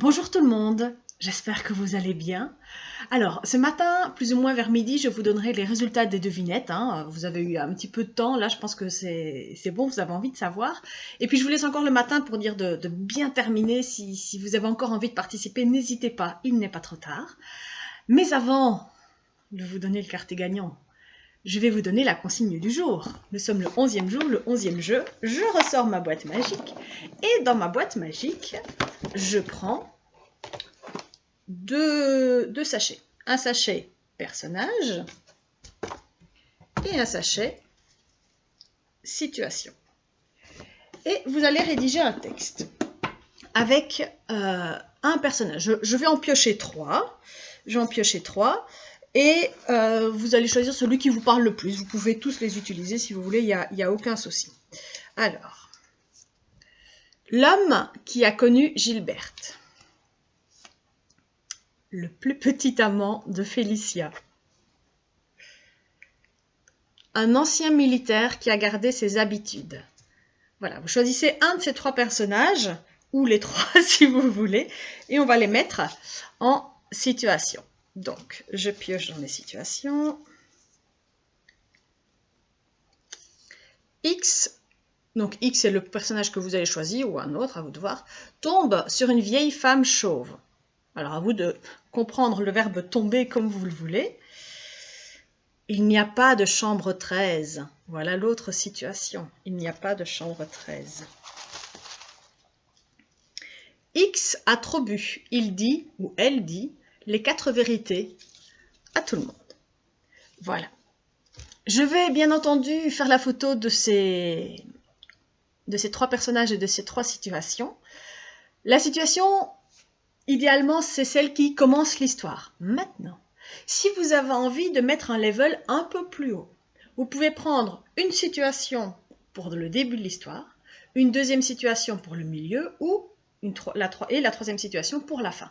Bonjour tout le monde, j'espère que vous allez bien. Alors, ce matin, plus ou moins vers midi, je vous donnerai les résultats des devinettes. Vous avez eu un petit peu de temps, là je pense que c'est bon, vous avez envie de savoir. Et puis je vous laisse encore le matin pour dire de bien terminer. Si vous avez encore envie de participer, n'hésitez pas, il n'est pas trop tard. Mais avant de vous donner le quartier gagnant, je vais vous donner la consigne du jour. Nous sommes le 11e jour, le 11e jeu. Je ressors ma boîte magique. Et dans ma boîte magique, je prends deux sachets. Un sachet personnage et un sachet situation. Et vous allez rédiger un texte avec un personnage. Je vais en piocher trois. Et vous allez choisir celui qui vous parle le plus. Vous pouvez tous les utiliser si vous voulez, il n'y a aucun souci. Alors, l'homme qui a connu Gilberte. Le plus petit amant de Félicia. Un ancien militaire qui a gardé ses habitudes. Voilà, vous choisissez un de ces trois personnages, ou les trois si vous voulez, et on va les mettre en situation. Donc, je pioche dans les situations. X, donc X est le personnage que vous allez choisir, ou un autre, à vous de voir, tombe sur une vieille femme chauve. Alors, à vous de comprendre le verbe tomber comme vous le voulez. Il n'y a pas de chambre 13. Voilà l'autre situation. Il n'y a pas de chambre 13. X a trop bu. Il dit, ou elle dit, les 4 vérités à tout le monde. Voilà. Je vais bien entendu faire la photo de ces 3 personnages et de ces 3 situations. La situation, idéalement, c'est celle qui commence l'histoire. Maintenant, si vous avez envie de mettre un level un peu plus haut, vous pouvez prendre une situation pour le début de l'histoire, une deuxième situation pour le milieu ou la troisième situation pour la fin.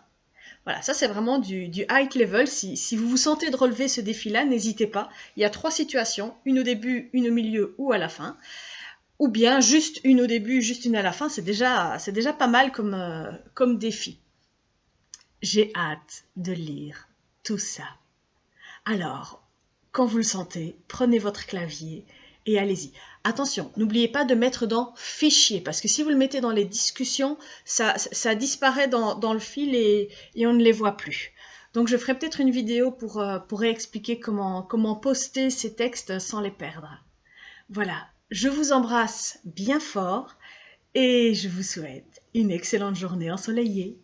Voilà, ça c'est vraiment du high level. Si vous vous sentez de relever ce défi-là, n'hésitez pas. Il y a 3 situations, une au début, une au milieu ou à la fin. Ou bien juste une au début, juste une à la fin, c'est déjà pas mal comme défi. J'ai hâte de lire tout ça. Alors, quand vous le sentez, prenez votre clavier et allez-y. Attention, n'oubliez pas de mettre dans fichier, parce que si vous le mettez dans les discussions, ça disparaît dans le fil et on ne les voit plus. Donc je ferai peut-être une vidéo pour réexpliquer comment poster ces textes sans les perdre. Voilà, je vous embrasse bien fort et je vous souhaite une excellente journée ensoleillée.